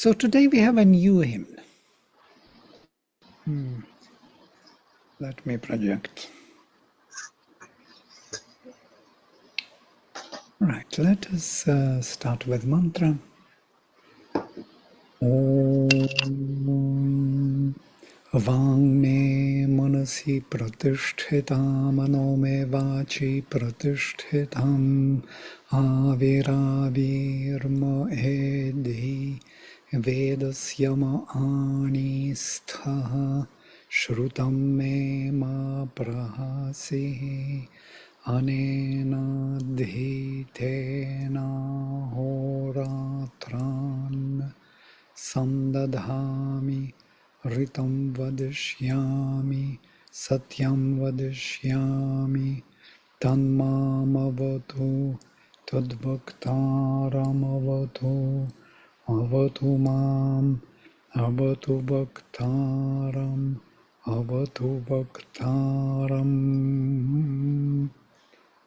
So today we have a new hymn. Let me project. Right, let us start with mantra. Om Vang me manasi pratishthitam mano me vachi pratishthitam aviravirma edhi vedasyama anistha shrutam me ma prahasi anena dhitena horatran samdadhami ritam vadishyami satyam vadishyami tanmamavatu tadbhaktaram avatu mam avatu bhaktaram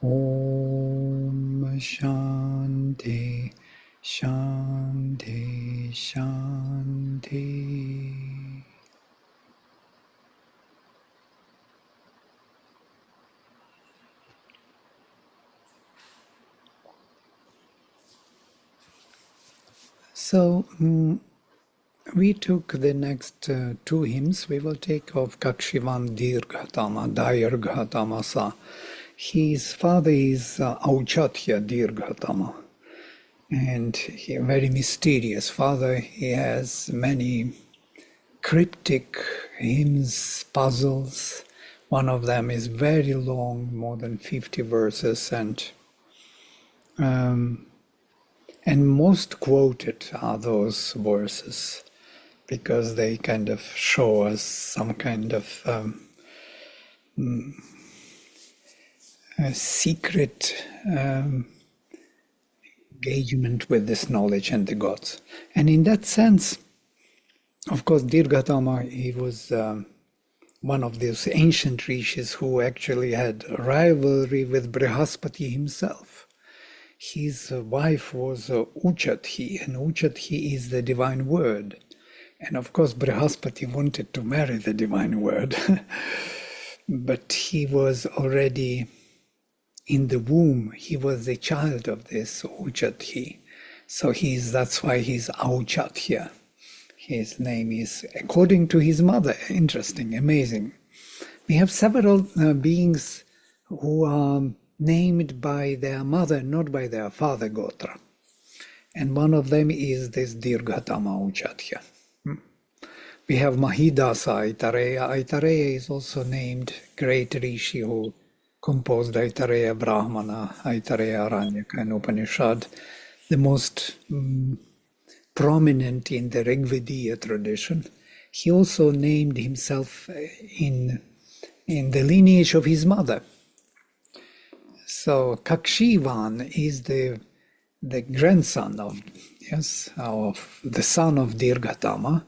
Om Shanti Shanti Shanti. So we took the next two hymns. We will take of Kakshivan Dairghatamasa. His father is Auchatya Dairghatama, and he a very mysterious father. He has many cryptic hymns, puzzles. One of them is very long, more than 50 verses, and most quoted are those verses because they kind of show us some kind of secret engagement with this knowledge and the gods. And in that sense, of course, Dairghatama, he was one of those ancient rishis who actually had a rivalry with Brihaspati himself. His wife was Uchatthi, and Uchatthi is the divine word. And of course, Brihaspati wanted to marry the divine word, but he was already in the womb. He was the child of this Uchatthi. So that's why he's Auchatya. His name is according to his mother. Interesting, amazing. We have several beings who are named by their mother, not by their father Gotra. And one of them is this Dairghatama Auchatya. We have Mahidasa Aitareya. Aitareya is also named great rishi who composed Aitareya Brahmana, Aitareya Aranyaka and Upanishad, the most prominent in the Rigvediya tradition. He also named himself in the lineage of his mother. So Kakshivan is the grandson of the son of Dairghatama,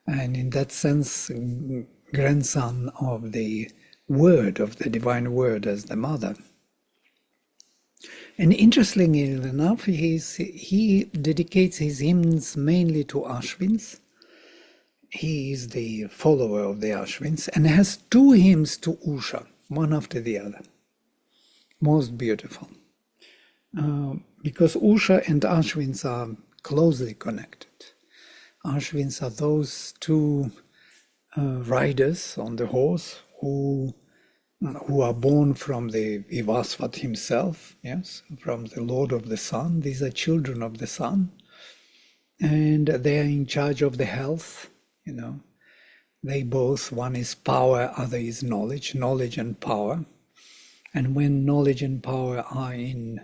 and in that sense, grandson of the word, of the divine word as the mother. And interestingly enough, he dedicates his hymns mainly to Ashwins. He is the follower of the Ashwins and has two hymns to Usha, one after the other. Most beautiful. Because Usha and Ashwins are closely connected. Ashwins are those two riders on the horse who are born from the Vivasvat himself, yes, from the Lord of the Sun. These are children of the Sun, and they are in charge of the health. They both, one is power, other is knowledge and power. And when knowledge and power are in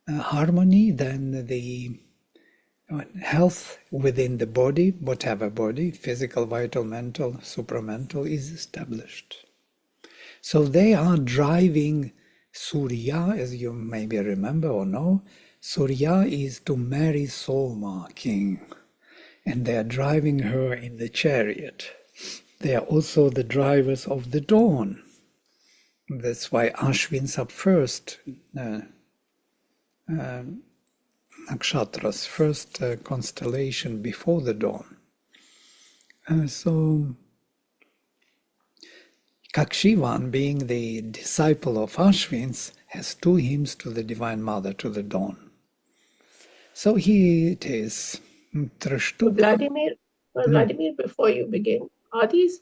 harmony, then the health within the body, whatever body, physical, vital, mental, supramental, is established. So they are driving Surya, as you maybe remember or know. Surya is to marry Soma, king, and they are driving her in the chariot. They are also the drivers of the dawn. That's why Ashwins are first nakshatras, first constellation before the dawn. So Kakshivan, being the disciple of Ashwins, has 2 hymns to the Divine Mother, to the dawn. So here it is. Vladimir, before you begin, are these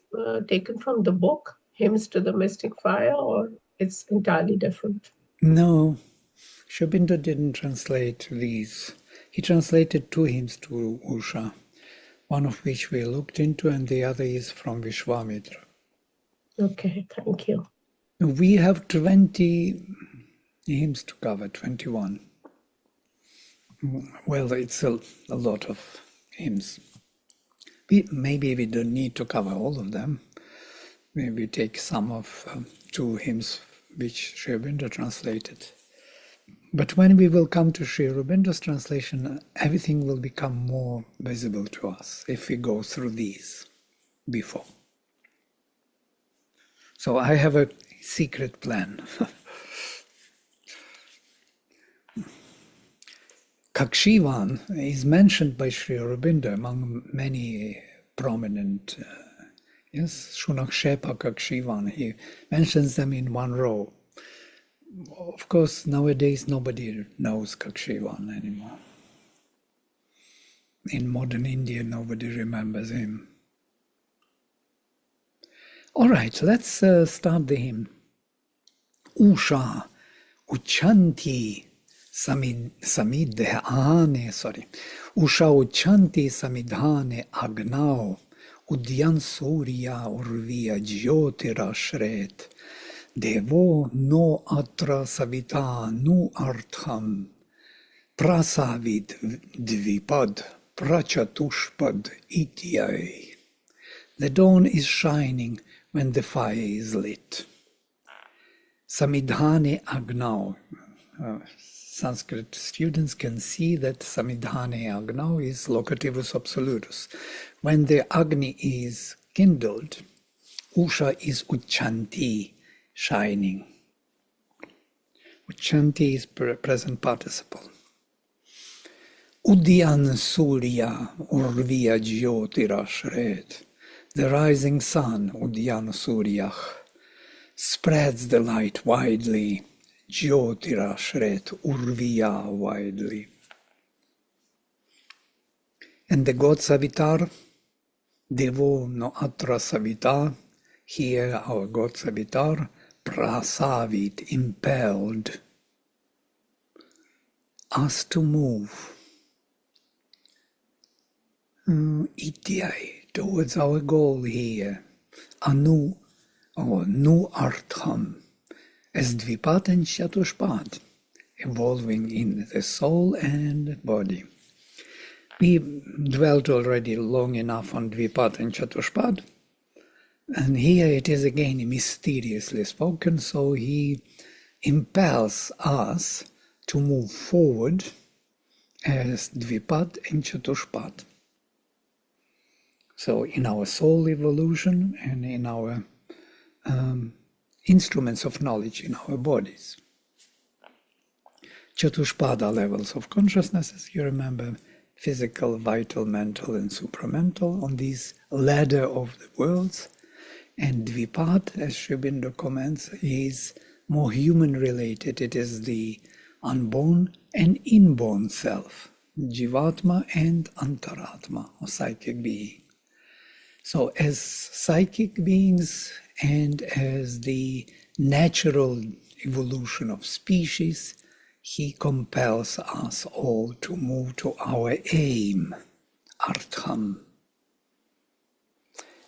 taken from the book, Hymns to the Mystic Fire, or it's entirely different? No, Sri Aurobindo didn't translate these. He translated 2 hymns to Usha, one of which we looked into, and the other is from Vishwamitra. Okay, thank you. We have 20 hymns to cover, 21. Well, it's a lot of hymns. Maybe we don't need to cover all of them. Maybe take some of 2 hymns which Sri Aurobindo translated. But when we will come to Sri Aurobindo's translation, everything will become more visible to us if we go through these before. So I have a secret plan. Kakshivan is mentioned by Sri Aurobindo among many prominent, Shunakshepa Kakshivan. He mentions them in one row. Of course, nowadays nobody knows Kakshivan anymore. In modern India, nobody remembers him. All right, let's start the hymn. Usha Uchanti Samidhane, Usha Uchanti Samidhane Agnao Udyan Surya Urviya Jyotira Shret Devo no atra savita nu artham prasavid dvipad prachatushpad ityai. The dawn is shining when the fire is lit. Samidhane agnau. Sanskrit students can see that Samidhane agnau is locativus absolutus. When the Agni is kindled, Usha is uchanti, shining. Uchanti is present participle. Udyan Surya Urviya Jyotira Shret. The rising sun, Udyan Suryah, spreads the light widely. Jyotira Shret, Urviya widely. And the god Savitar, Devo no atra Savitar, here our god Savitar, prasavit, impelled us to move ityai, towards our goal here, anu or nu artham, as dvipat and chatushpat, evolving in the soul and body. We dwelt already long enough on dvipat and chatushpat, and here it is again mysteriously spoken, so he impels us to move forward as dvipat and chatushpat. So in our soul evolution and in our instruments of knowledge in our bodies. Chatushpada levels of consciousness, as you remember, physical, vital, mental, and supramental, on this ladder of the worlds. And Dvipat, as Sri Aurobindo comments, is more human-related. It is the unborn and inborn self, Jivatma and Antaratma, or psychic being. So as psychic beings and as the natural evolution of species, he compels us all to move to our aim, Artham.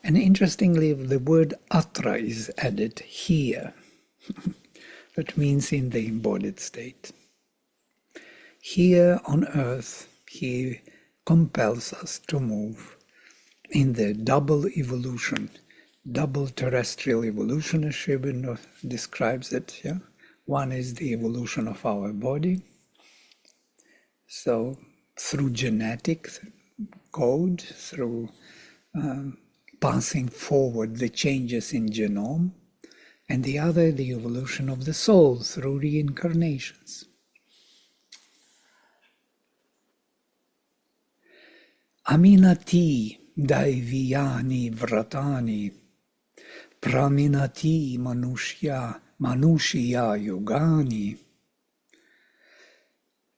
And interestingly, the word atra is added here. That means in the embodied state. Here on earth, he compels us to move in the double evolution, double terrestrial evolution, as Sri Aurobindo describes it. Yeah? One is the evolution of our body. So through genetic code, through passing forward the changes in genome, and the other, the evolution of the soul through reincarnations. Aminati daiviyani vratani praminati manushya yugani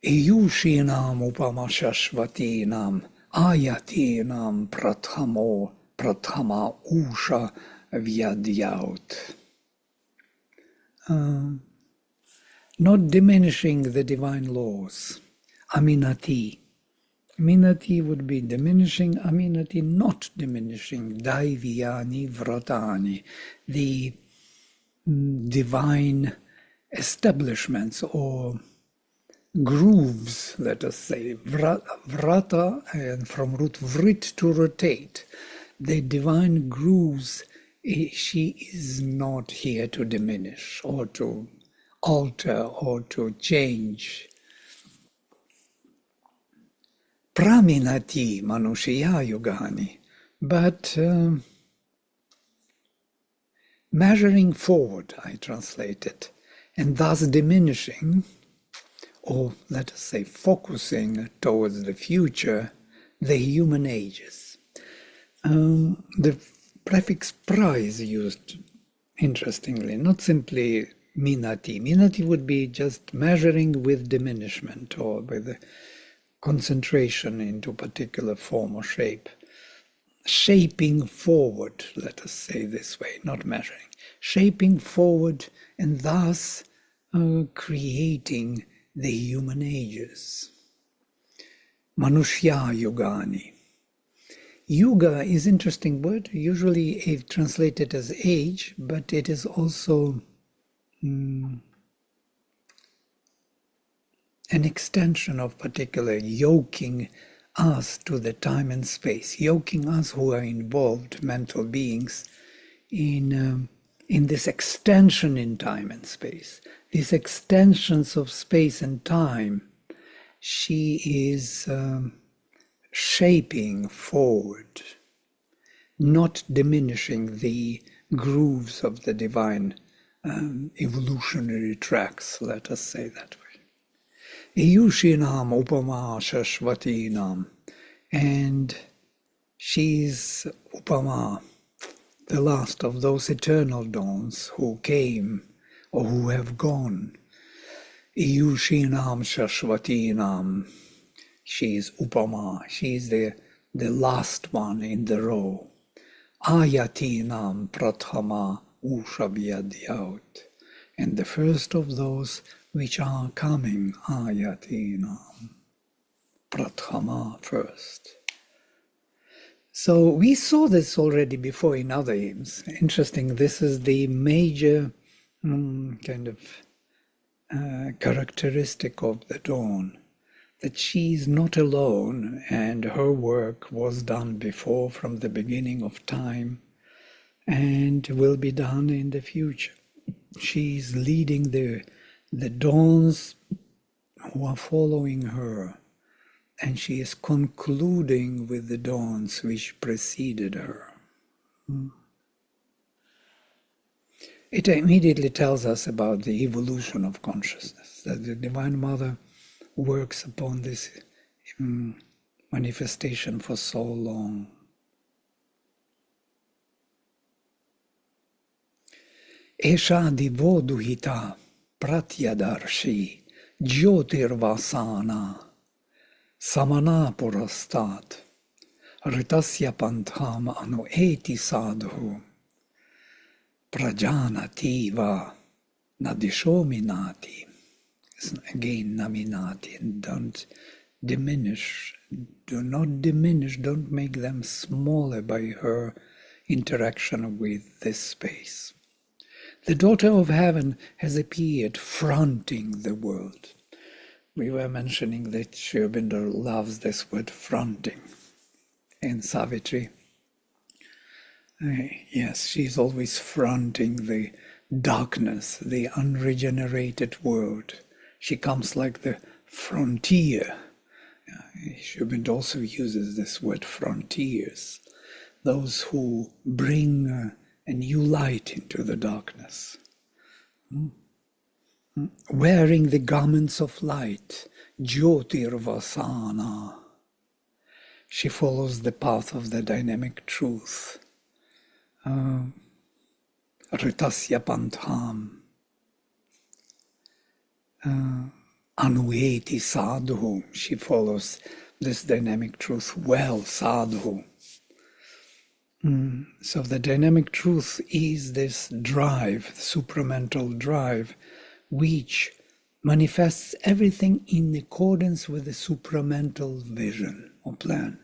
iyushinam upamashashvatinam ayatinam prathama usha vyadyaut. Not diminishing the divine laws. Aminati. Aminati would be diminishing, aminati not diminishing, daiviyani vratani, the divine establishments or grooves, let us say, vrata, and from root vrit to rotate, the divine grooves, she is not here to diminish or to alter or to change. Praminati manushya yugani, but measuring forward, I translate it, and thus diminishing, or let us say focusing towards the future, the human ages. The prefix pra is used interestingly, not simply minati. Minati would be just measuring with diminishment or with concentration into particular form or shape. Shaping forward, let us say this way, not measuring. Shaping forward and thus creating the human ages. Manushya yugani. Yuga is an interesting word, usually translated as age, but it is also an extension of particular yoking us to the time and space, yoking us who are involved, mental beings, in this extension in time and space. These extensions of space and time, she is shaping forward, not diminishing the grooves of the divine evolutionary tracks, let us say that way. Iyushinam upama shashvatinam, and she's upama, the last of those eternal dawns who came or who have gone. Iyushinam shashvatinam, she is upama, she is the last one in the row. Ayatinam prathama ushabhyadyaut, and the first of those which are coming, ayatinam, prathama, first. So we saw this already before in other hymns. Interesting, this is the major kind of characteristic of the dawn, that she is not alone and her work was done before from the beginning of time and will be done in the future. She is leading the dawns who are following her, and she is concluding with the dawns which preceded her. It immediately tells us about the evolution of consciousness, that the Divine Mother works upon this manifestation for so long. Esha divo duhita pratyadarshi jyotirvasana samana purastat ritasya pantham anu eti sadhu prajanati va nadishominati. Again, naminati, and don't diminish, do not diminish, don't make them smaller by her interaction with this space. The daughter of heaven has appeared fronting the world. We were mentioning that Sri Aurobindo loves this word fronting in Savitri. Yes, she's always fronting the darkness, the unregenerated world. She comes like the frontier. Sri Aurobindo also uses this word frontiers, those who bring a new light into the darkness. Wearing the garments of light, Jyotirvasana. She follows the path of the dynamic truth. Ritasya pantham. Anueti sadhu. She follows this dynamic truth well, sadhu. So the dynamic truth is this drive, supramental drive, which manifests everything in accordance with the supramental vision or plan.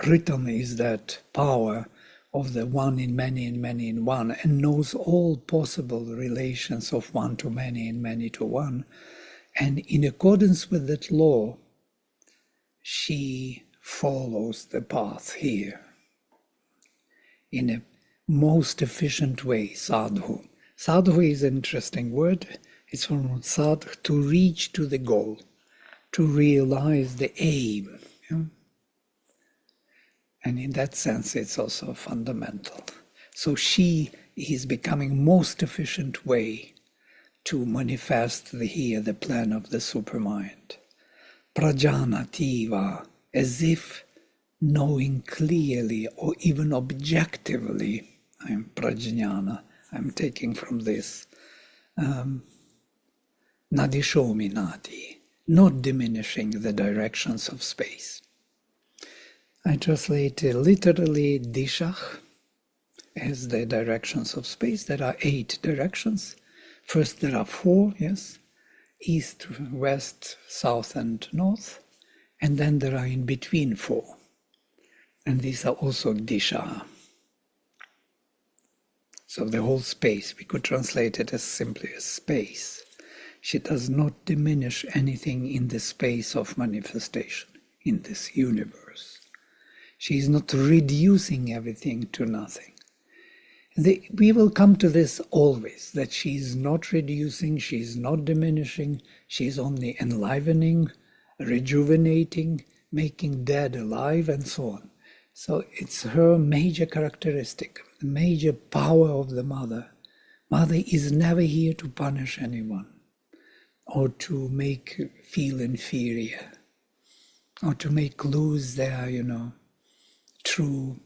Ritam is that power of the one in many and many in one, and knows all possible relations of one to many and many to one. And in accordance with that law, she follows the path here in a most efficient way, sadhu. Sadhu is an interesting word. It's from sadh, to reach to the goal, to realize the aim. Yeah? And in that sense, it's also fundamental. So she is becoming most efficient way to manifest the plan of the supermind. Prajanativa, as if knowing clearly or even objectively. I'm prajnana, I'm taking from this. Nadishomi nati, not diminishing the directions of space. I translate literally dishach as the directions of space. There are 8 directions. First there are 4, yes, east, west, south, and north. And then there are in between 4. And these are also disha. So the whole space, we could translate it as simply as space. She does not diminish anything in the space of manifestation, in this universe. She is not reducing everything to nothing. We will come to this always, that she is not reducing, she is not diminishing, she is only enlivening, rejuvenating, making dead alive, and so on. So it's her major characteristic, the major power of the mother. Mother is never here to punish anyone, or to make feel inferior, or to make lose their, true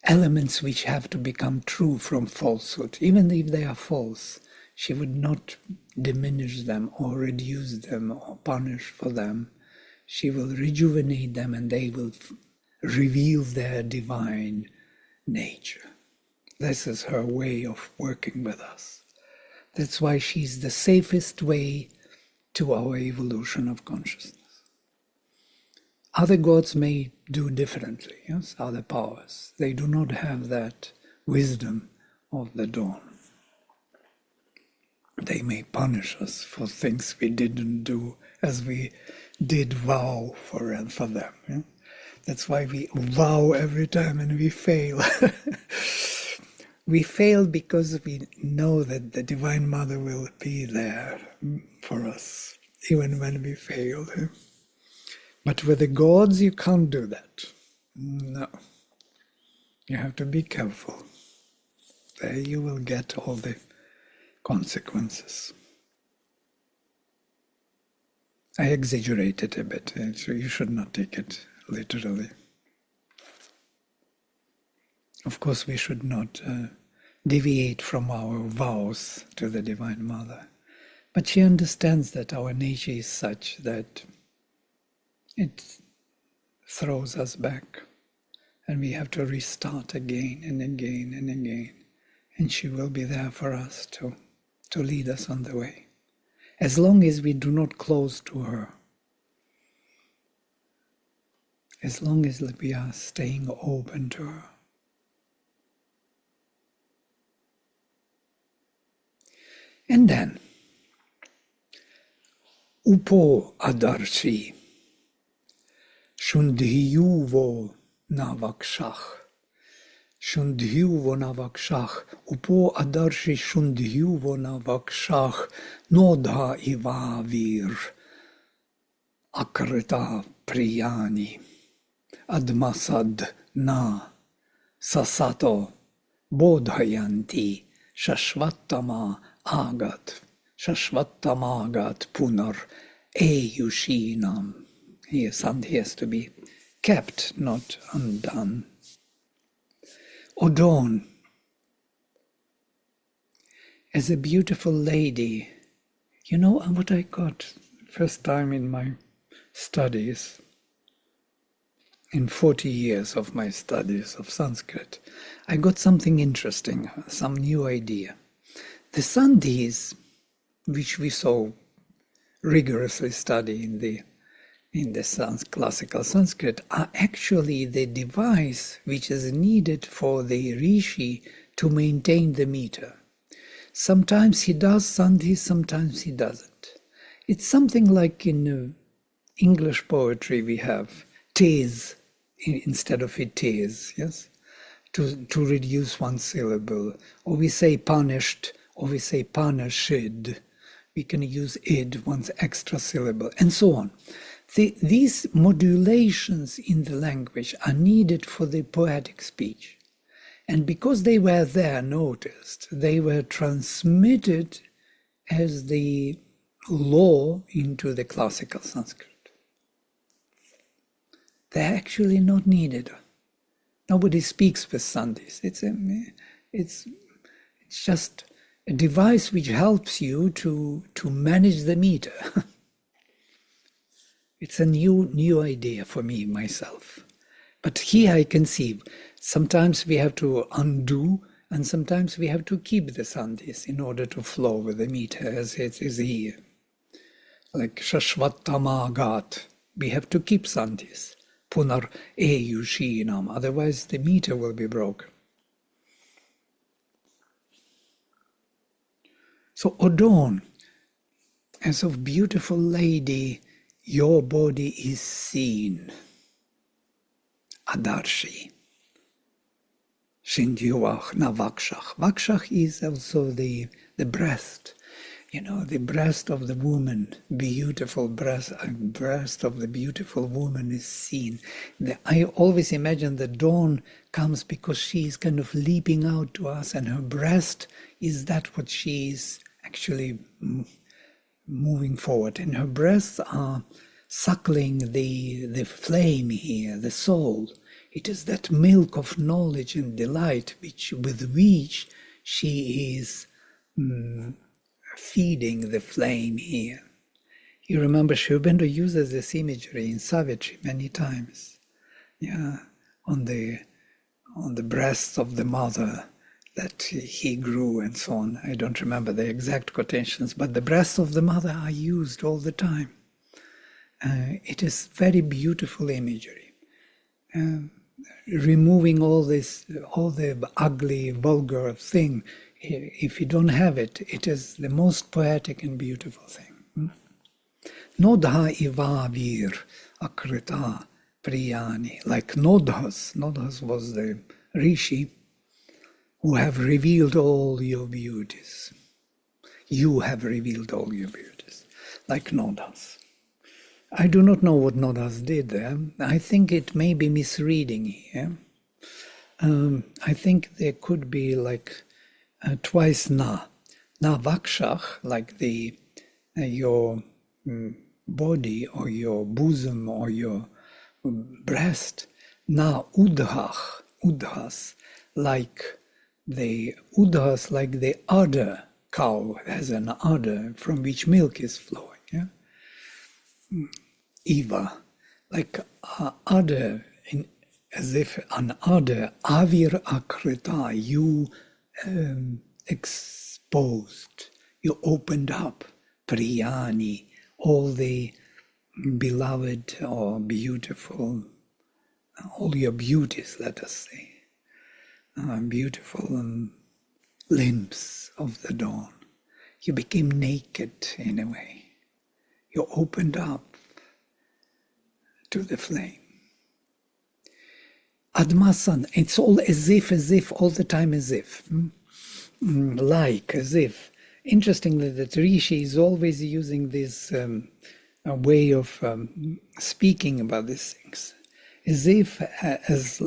elements which have to become true from falsehood. Even if they are false, she would not diminish them or reduce them or punish for them. She will rejuvenate them, and they will reveal their divine nature. This is her way of working with us. That's why she's the safest way to our evolution of consciousness. Other gods may do differently, yes, other powers. They do not have that wisdom of the dawn. They may punish us for things we didn't do as we did vow for them. Yeah? That's why we vow every time and we fail. We fail because we know that the Divine Mother will be there for us, even when we fail. But with the gods, you can't do that. No. You have to be careful. There you will get all the consequences. I exaggerated a bit, so you should not take it literally. Of course, we should not deviate from our vows to the Divine Mother. But she understands that our nature is such that it throws us back, and we have to restart again and again and again. And she will be there for us to lead us on the way, as long as we do not close to her, as long as we are staying open to her. And then, Upo Adarshi, Shundhyuvo Navakshach. Shundhyuvo Navakshach, Upo Adarshi Shundhyuvo Navakshach, Nodha Ivavir, Akrita Priyani, Admasad Na, Sasato, Bodhayanti, Shashvatama Agat, Punar, Eyushinam. Here, Sandhi has to be kept, not undone. Odon, as a beautiful lady. You know what I got first time in my studies, in 40 years of my studies of Sanskrit, I got something interesting, some new idea. The Sandhis, which we so rigorously study in the classical Sanskrit, are actually the device which is needed for the rishi to maintain the meter. Sometimes he does Sandhi, sometimes he doesn't. It's something like in English poetry we have tes instead of it is, yes? To reduce one syllable. Or we say punished, or we say punished. We can use id, one's extra syllable, and so on. These modulations in the language are needed for the poetic speech. And because they were there noticed, they were transmitted as the law into the classical Sanskrit. They're actually not needed. Nobody speaks with Sandhis. It's just a device which helps you to manage the meter. It's a new idea for me, myself. But here I can see, sometimes we have to undo, and sometimes we have to keep the Sandhis in order to flow with the meter as it is here. Like Shashvatamagat, we have to keep Sandhis. Punar eyushinam, otherwise the meter will be broken. So Odon, as of beautiful lady, your body is seen. Adarshi. Shindyuach na vakshach. Vakshach is also the breast. You know, the breast of the woman, beautiful breast of the beautiful woman is seen. I always imagine the dawn comes because she is kind of leaping out to us, and her breast is that what she is actually moving forward. And her breasts are suckling the flame here, the soul. It is that milk of knowledge and delight with which she is feeding the flame here. You remember Sri Aurobindo uses this imagery in Savitri many times. Yeah, on the breasts of the mother that he grew and so on. I don't remember the exact quotations, but the breasts of the mother are used all the time. It is very beautiful imagery. Removing all the ugly, vulgar thing. If you don't have it, it is the most poetic and beautiful thing. Nodha ivavir akrita priyani. Like Nodhas. Nodhas was the rishi who have revealed all your beauties. You have revealed all your beauties. Like Nodhas. I do not know what Nodhas did there. I think it may be misreading here. I think there could be like twice na. Na vakshach, like your body or your bosom or your breast. Na udhas, like the udder cow has an udder from which milk is flowing. Yeah? Eva, like udder, as if an udder, avir akrita, you exposed, you opened up, priyani, all the beloved or beautiful, all your beauties, let us say, beautiful limbs of the dawn. You became naked in a way. You opened up to the flame. Admasan, it's all as if, all the time as if. Like, as if. Interestingly, that Rishi is always using this way of speaking about these things. As if, as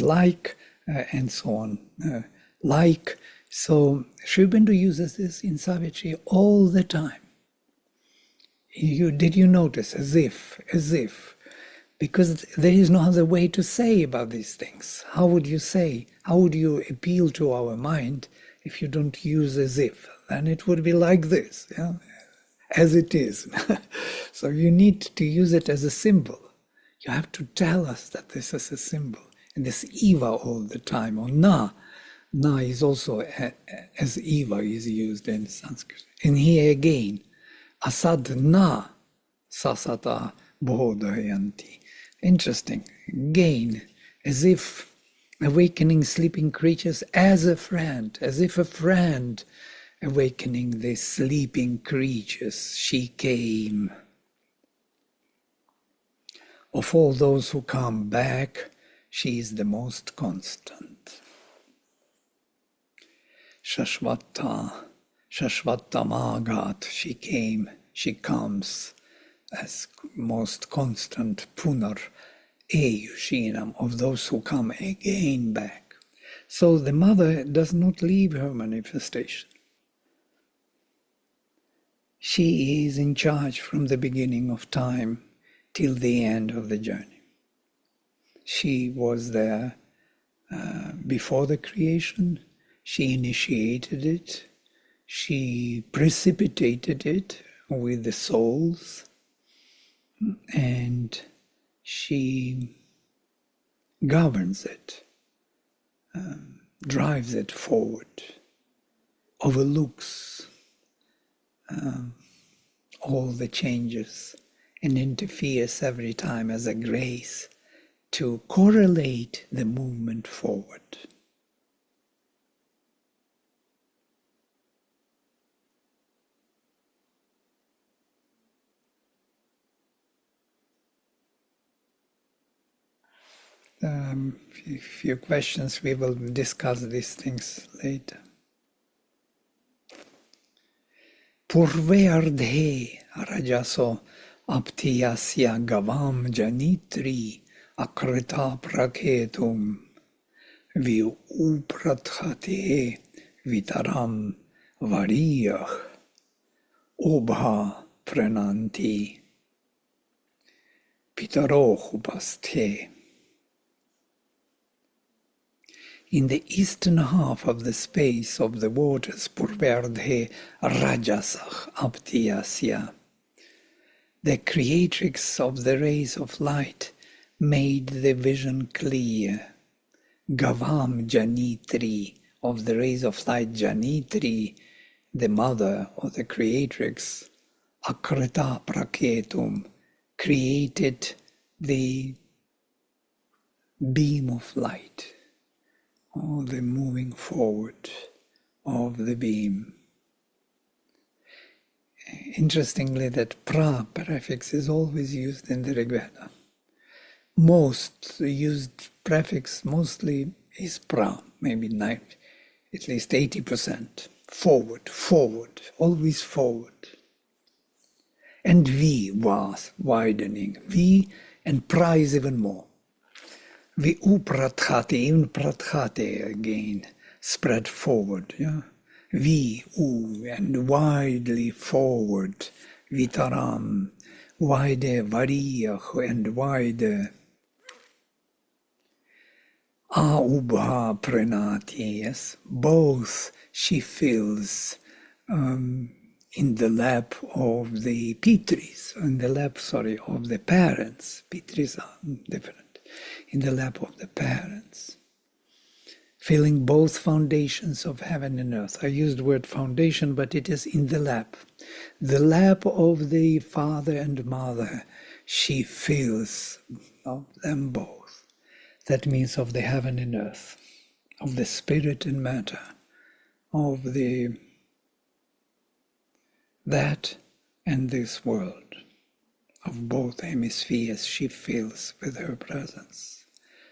like, and so on. Like, so Sri Aurobindo uses this in Savitri all the time. Did you notice? As if, because there is no other way to say about these things. How would you say? How would you appeal to our mind if you don't use as if? Then it would be like this, yeah? As it is. So you need to use it as a symbol. You have to tell us that this is a symbol. And this Eva all the time, or Na. Na is also as Eva is used in Sanskrit. And here again, Asad Na Sasata Bodhayanti. Interesting. Again, as if awakening sleeping creatures as a friend, as if a friend awakening the sleeping creatures. She came. Of all those who come back, she is the most constant. Shashvata Magat, she came, she comes as most constant. Punar Eyushinam, of those who come again back. So the mother does not leave her manifestation. She is in charge from the beginning of time till the end of the journey. She was there before the creation. She initiated it. She precipitated it with the souls. And she governs it, drives it forward, overlooks all the changes, and interferes every time as a grace to correlate the movement forward. Few questions, we will discuss these things later. Purveardhe rajaso aptiyasya gavam janitri akrita praketum viuprathate vitaram variyah obha prananti pitarohupasthe. In the eastern half of the space of the waters, Purvardhe Rajasah Aptiyasya, the creatrix of the rays of light made the vision clear. Gavam Janitri, of the rays of light, Janitri, the mother or the creatrix, Akrita Praketum, created the beam of light, or the moving forward of the beam. Interestingly, that pra prefix is always used in the Rig Veda. Most used prefix mostly is pra, maybe at least 80%. Forward, always forward. And vi was widening. Vi and pra is even more. Vi uprathate, even prathate again, spread forward. Yeah? Vi and widely forward. Vitaram, wide variyah and wide. Aubha pranati, yes, both she fills in the lap of the Pitris, of the parents. Pitris are different. In the lap of the parents, filling both foundations of heaven and earth. I used the word foundation, but it is in the lap of the father and mother. She fills of them both. That means of the heaven and earth, of the spirit and matter, of that and this world, of both hemispheres she fills with her presence,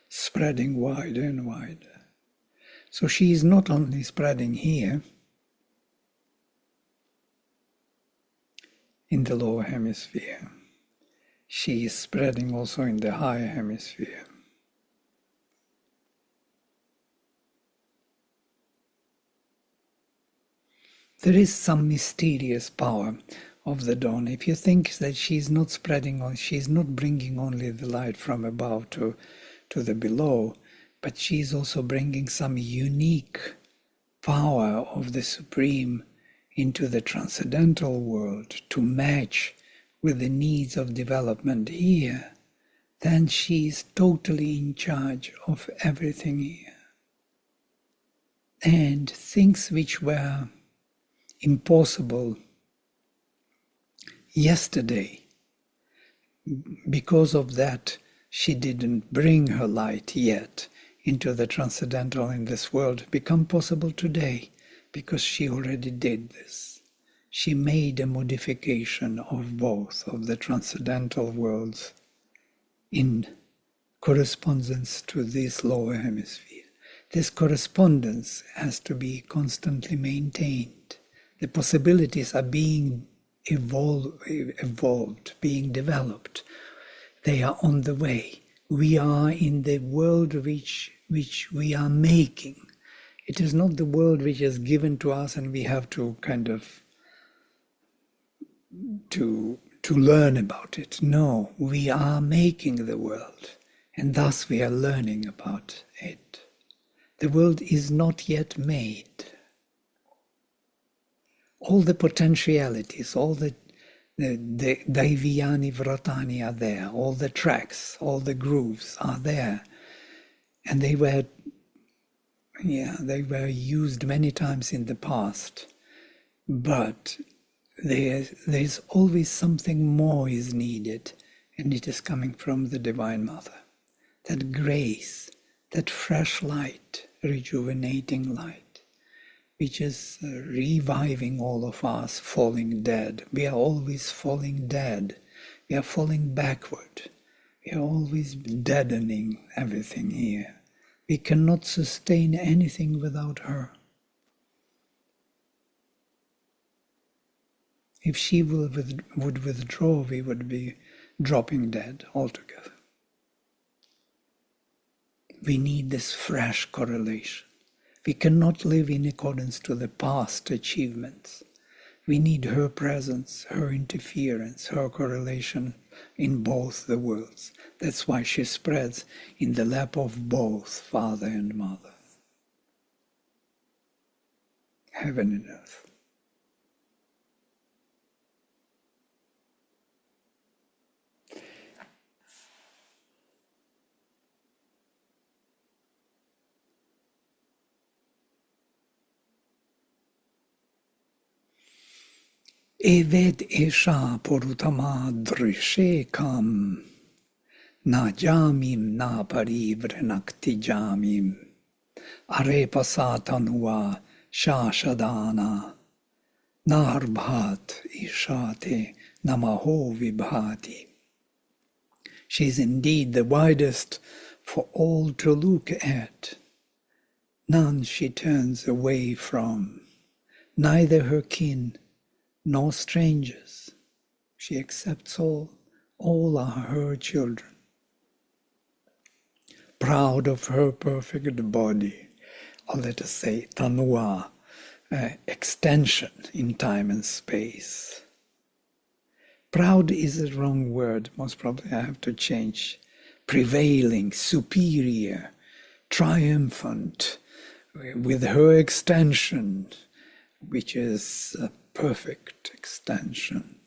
spreading wider and wider. So she is not only spreading here in the lower hemisphere, she is spreading also in the higher hemisphere. There is some mysterious power of the dawn. If you think that she's not she's not bringing only the light from above to the below, but she's also bringing some unique power of the Supreme into the transcendental world to match with the needs of development here, then she is totally in charge of everything here. And things which were impossible yesterday, because of that, she didn't bring her light yet into the transcendental in this world, become possible today, because she already did this. She made a modification of both of the transcendental worlds in correspondence to this lower hemisphere. This correspondence has to be constantly maintained. The possibilities are being evolved, being developed. They are on the way. We are in the world which we are making. It is not the world which is given to us and we have to kind of to learn about it. No, we are making the world, and thus we are learning about it. The world is not yet made. All the potentialities, all the Daiviyani Vratani are there, all the tracks, all the grooves are there. And they were used many times in the past. But there's always something more is needed, and it is coming from the Divine Mother. That grace, that fresh light, rejuvenating light, which is reviving all of us falling dead. We are always falling dead. We are falling backward. We are always deadening everything here. We cannot sustain anything without her. If she would withdraw, we would be dropping dead altogether. We need this fresh correlation. We cannot live in accordance to the past achievements. We need her presence, her interference, her correlation in both the worlds. That's why she spreads in the lap of both Father and Mother. Heaven and earth. Evet esha porutama drishe kam na jamim na parivrenakti jamim arepasatanua shashadana narbhat ishate namaho vibhati. She is indeed the widest for all to look at. None she turns away from, neither her kin nor strangers. She accepts all are her children. Proud of her perfect body, or let us say tanua, extension in time and space. Proud is a wrong word, most probably I have to change. Prevailing, superior, triumphant, with her extension, which is a perfect extension.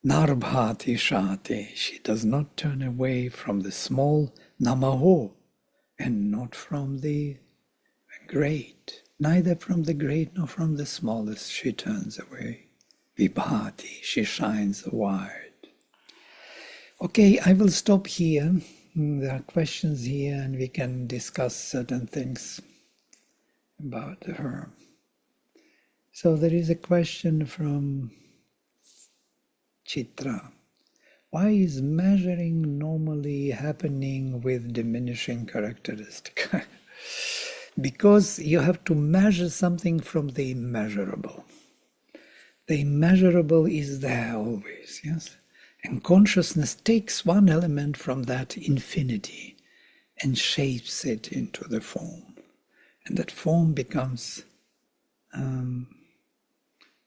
Narbhati shate, she does not turn away from the small namaho, and not from the great. Neither from the great nor from the smallest she turns away. Vibhati, she shines wide. Okay, I will stop here. There are questions here and we can discuss certain things about her. So there is a question from Chitra. Why is measuring normally happening with diminishing characteristic? Because you have to measure something from the immeasurable. The immeasurable is there always, yes? And consciousness takes one element from that infinity and shapes it into the form. And that form becomes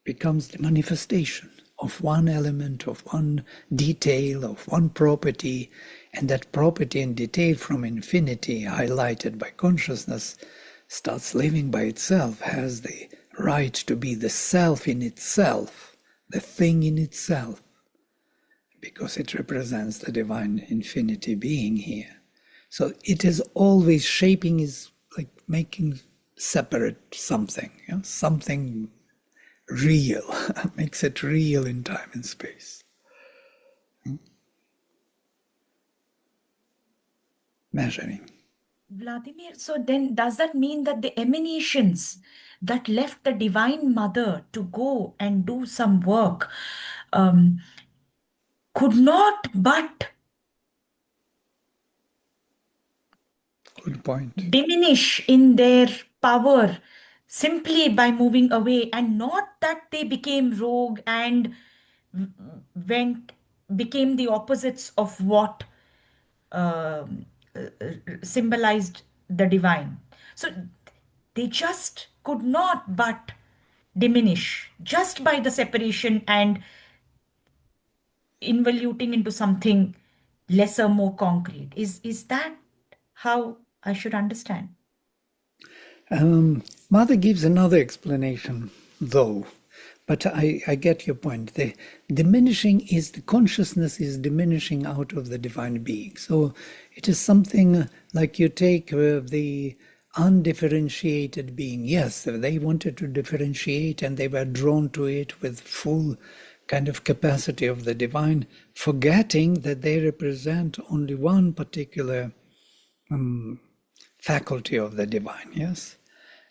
the manifestation. of one element, of one detail, of one property, and that property and detail from infinity, highlighted by consciousness, starts living by itself, has the right to be the self in itself, the thing in itself, because it represents the divine infinity being here. So it is always shaping, is like making separate something, something real, makes it real in time and space. Measuring. Vladimir, so then does that mean that the emanations that left the Divine Mother to go and do some work could not but Good point. diminish in their power simply by moving away, and not that they became rogue and went became the opposites of what um, symbolized the divine. So they just could not but diminish just by the separation and involuting into something lesser, more concrete. Is that how I should understand? Mother gives another explanation, though, but I get your point. The diminishing is the consciousness is diminishing out of the divine being. So it is something like you take the undifferentiated being. Yes, they wanted to differentiate and they were drawn to it with full kind of capacity of the divine, forgetting that they represent only one particular faculty of the divine, yes?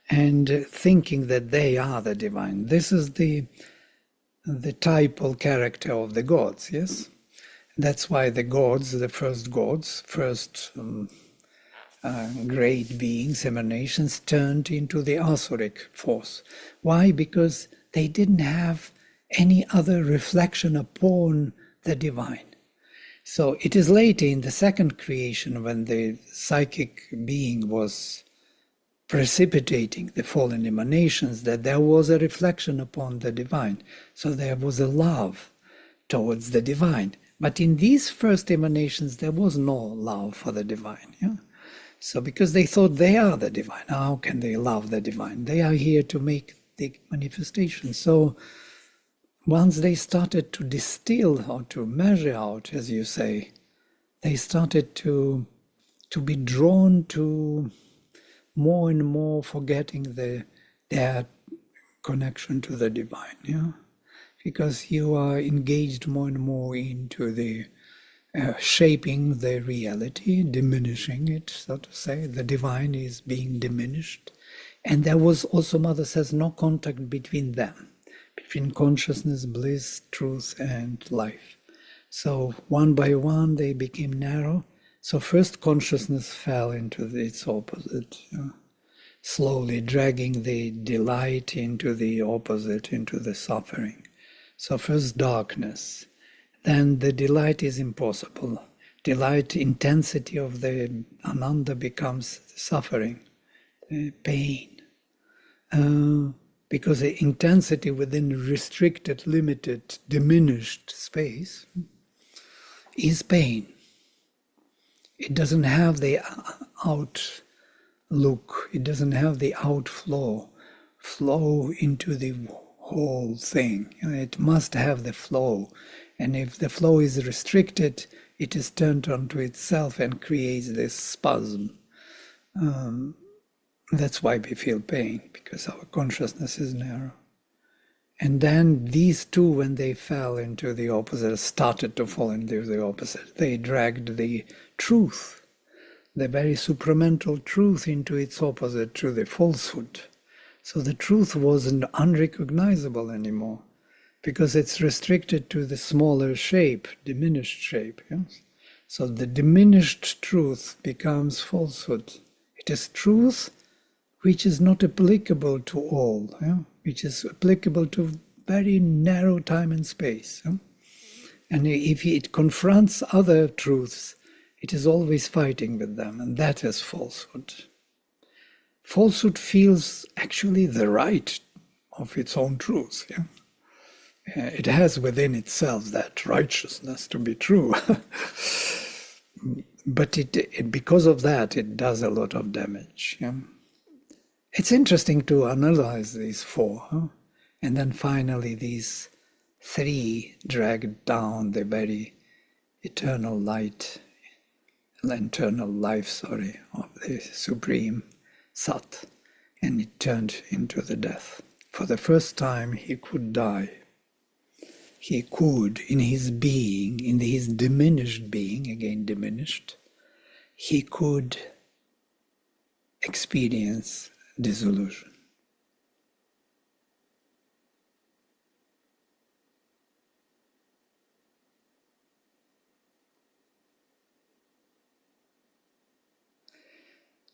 And thinking that they are the divine. This is the typal character of the gods, yes? That's why the gods, first great beings, emanations, turned into the Asuric force. Why? Because they didn't have any other reflection upon the divine. So it is later in the second creation, when the psychic being was precipitating the fallen emanations, that there was a reflection upon the divine. So there was a love towards the divine. But in these first emanations, there was no love for the divine. Yeah? So because they thought they are the divine, how can they love the divine? They are here to make the manifestation. So once they started to distill or to measure out, as you say, they started to be drawn to more and more forgetting their connection to the divine, yeah? Because you are engaged more and more into the shaping the reality, diminishing it, so to say. The divine is being diminished. And there was also, Mother says, no contact between them, between consciousness, bliss, truth, and life. So one by one, they became narrow. So first consciousness fell into its opposite, slowly dragging the delight into the opposite, into the suffering. So first darkness, then the delight is impossible. Delight, intensity of the ananda becomes suffering, pain. Because the intensity within restricted, limited, diminished space is pain. It doesn't have the outlook, it doesn't have the flow into the whole thing. It must have the flow. And if the flow is restricted, it is turned onto itself and creates this spasm. That's why we feel pain, because our consciousness is narrow. And then these two, when they fell into the opposite, started to fall into the opposite. They dragged the truth, the very supramental truth, into its opposite, to the falsehood. So the truth wasn't unrecognizable anymore, because it's restricted to the smaller shape, diminished shape. Yes? So the diminished truth becomes falsehood. It is truth which is not applicable to all, which is applicable to very narrow time and space. And if it confronts other truths, it is always fighting with them, and that is falsehood. Falsehood feels actually the right of its own truth. It has within itself that righteousness to be true. But because of that, it does a lot of damage. Yeah? It's interesting to analyze these four. Huh? And then finally, these three drag down the very eternal light, eternal life, of the Supreme Sat. And it turned into the death. For the first time, he could die. He could, in his being, in his diminished being, again diminished, he could experience dissolution.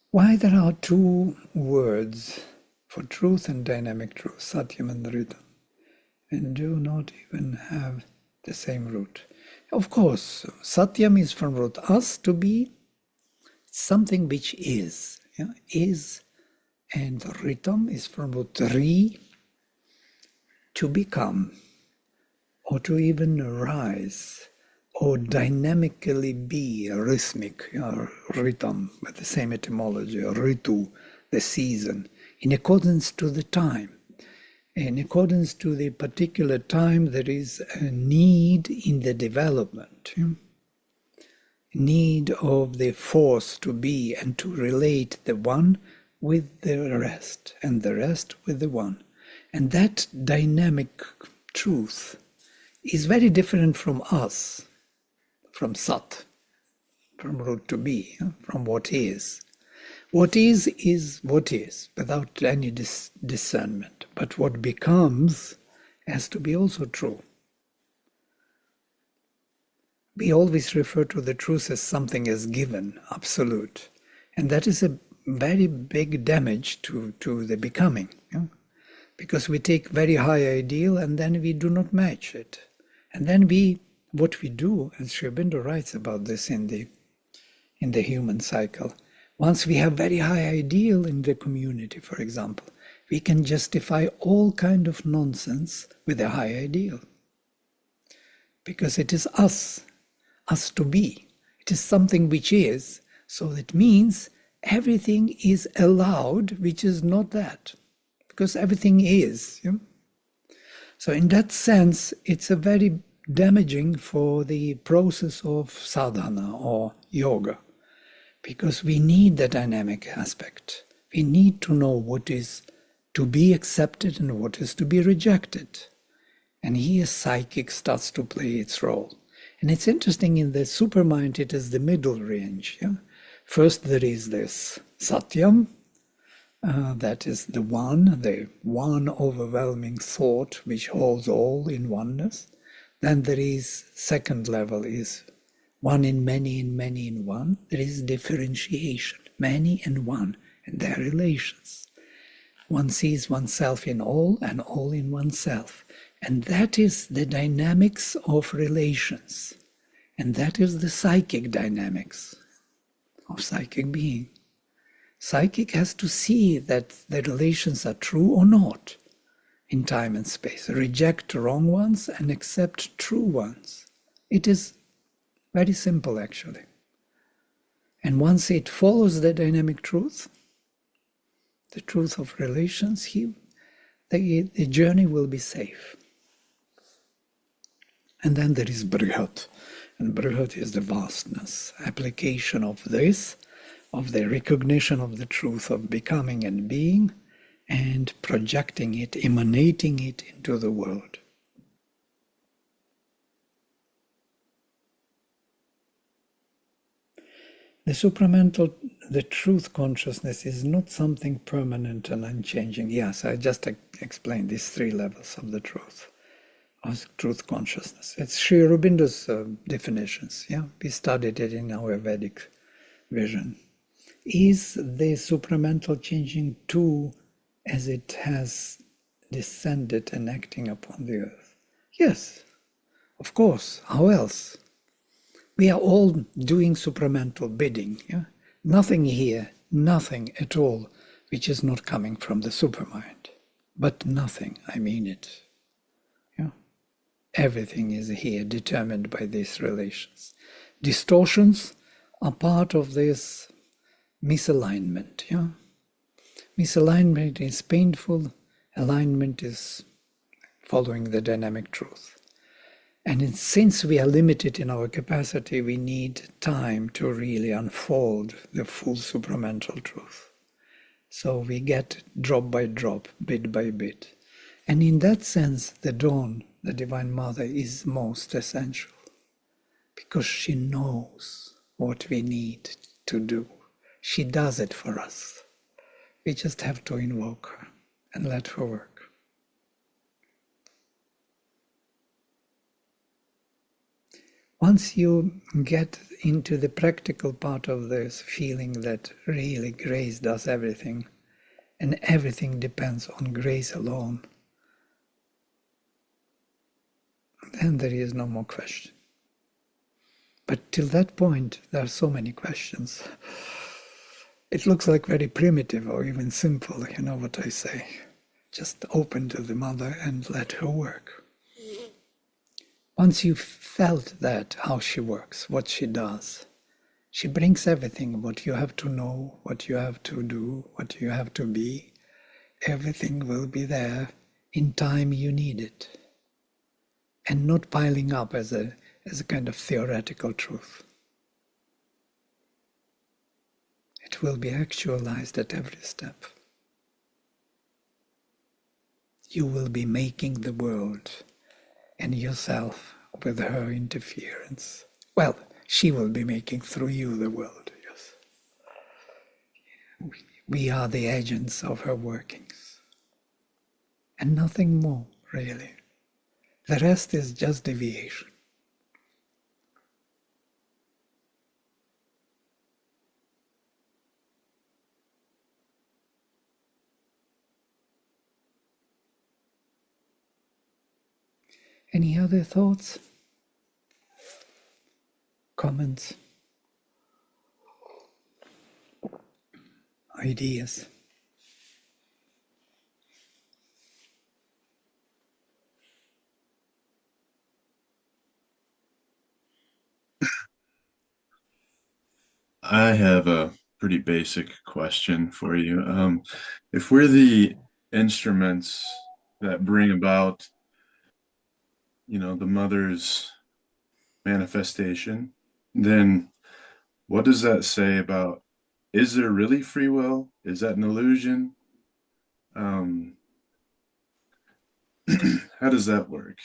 Why there are two words for truth and dynamic truth, Satyam and Ritam, and do not even have the same root? Of course, Satyam is from root as, to be, something which is, is, and Ritam is from root ri, to become, or to even rise, or dynamically be, rhythmic, Ritam, with the same etymology, Ritu, the season, in accordance to the time. In accordance to the particular time, there is a need in the development, need of the force to be and to relate the one with the rest, and the rest with the one. And that dynamic truth is very different from us, from Sat, from root to be, from what is. What is what is, without any discernment. But what becomes has to be also true. We always refer to the truth as something as given, absolute. And that is a very big damage to the becoming. Because we take very high ideal and then we do not match it. And then what we do, and Sri Aurobindo writes about this in the human cycle, once we have very high ideal in the community, for example, we can justify all kind of nonsense with a high ideal. Because it is us to be. It is something which is, so that means everything is allowed which is not that. Because everything is. So in that sense, it's a very damaging for the process of sadhana or yoga. Because we need the dynamic aspect. We need to know what is to be accepted and what is to be rejected. And here psychic starts to play its role. And it's interesting, in the supermind, it is the middle range. First there is this Satyam, that is the one overwhelming thought which holds all in oneness. Then there is, second level is one in many, in many in one. There is differentiation, many and one, and their relations. One sees oneself in all and all in oneself. And that is the dynamics of relations. And that is the psychic dynamics of psychic being. Psychic has to see that the relations are true or not in time and space. Reject wrong ones and accept true ones. It is very simple, actually. And once it follows the dynamic truth, the truth of relations, the journey will be safe. And then there is Brihat. And Brihat is the vastness, application of this, of the recognition of the truth of becoming and being, and projecting it, emanating it into the world. The supramental, the truth consciousness is not something permanent and unchanging. Yes, I just explained these three levels of the truth consciousness. It's Sri Aurobindo's definitions. We studied it in our Vedic vision. Is the supramental changing too as it has descended and acting upon the earth? Yes, of course. How else? We are all doing supramental bidding. Nothing here, nothing at all, which is not coming from the supermind. But nothing, I mean it. Everything is here determined by these relations. Distortions are part of this misalignment. Yeah? Misalignment is painful, alignment is following the dynamic truth. And since we are limited in our capacity, we need time to really unfold the full supramental truth. So we get drop by drop, bit by bit. And in that sense, the dawn, the Divine Mother, is most essential because she knows what we need to do. She does it for us. We just have to invoke her and let her work. Once you get into the practical part of this, feeling that really grace does everything, and everything depends on grace alone, then there is no more question. But till that point, there are so many questions. It looks like very primitive or even simple, you know what I say. Just open to the Mother and let her work. Once you've felt that, how she works, what she does, she brings everything, what you have to know, what you have to do, what you have to be. Everything will be there in time you need it. And not piling up as a kind of theoretical truth. It will be actualized at every step. You will be making the world and yourself with her interference. Well, she will be making through you the world, yes. We are the agents of her workings. And nothing more, really. The rest is just deviation. Any other thoughts? Comments? Ideas? I have a pretty basic question for you. If we're the instruments that bring about, the mother's manifestation, then what does that say about, is there really free will? Is that an illusion? How does that work?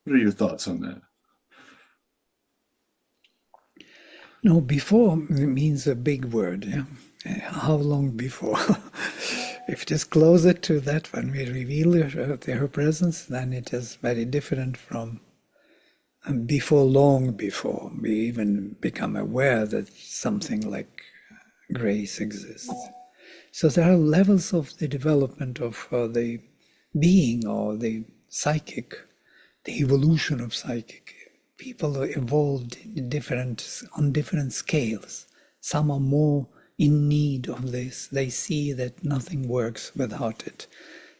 What are your thoughts on that? No, before means a big word. Yeah? How long before? If it is closer to that when we reveal her presence, then it is very different from before, long before we even become aware that something like grace exists. So there are levels of the development of the being or the psychic, the evolution of psychic. People are evolved on different scales. Some are more in need of this. They see that nothing works without it.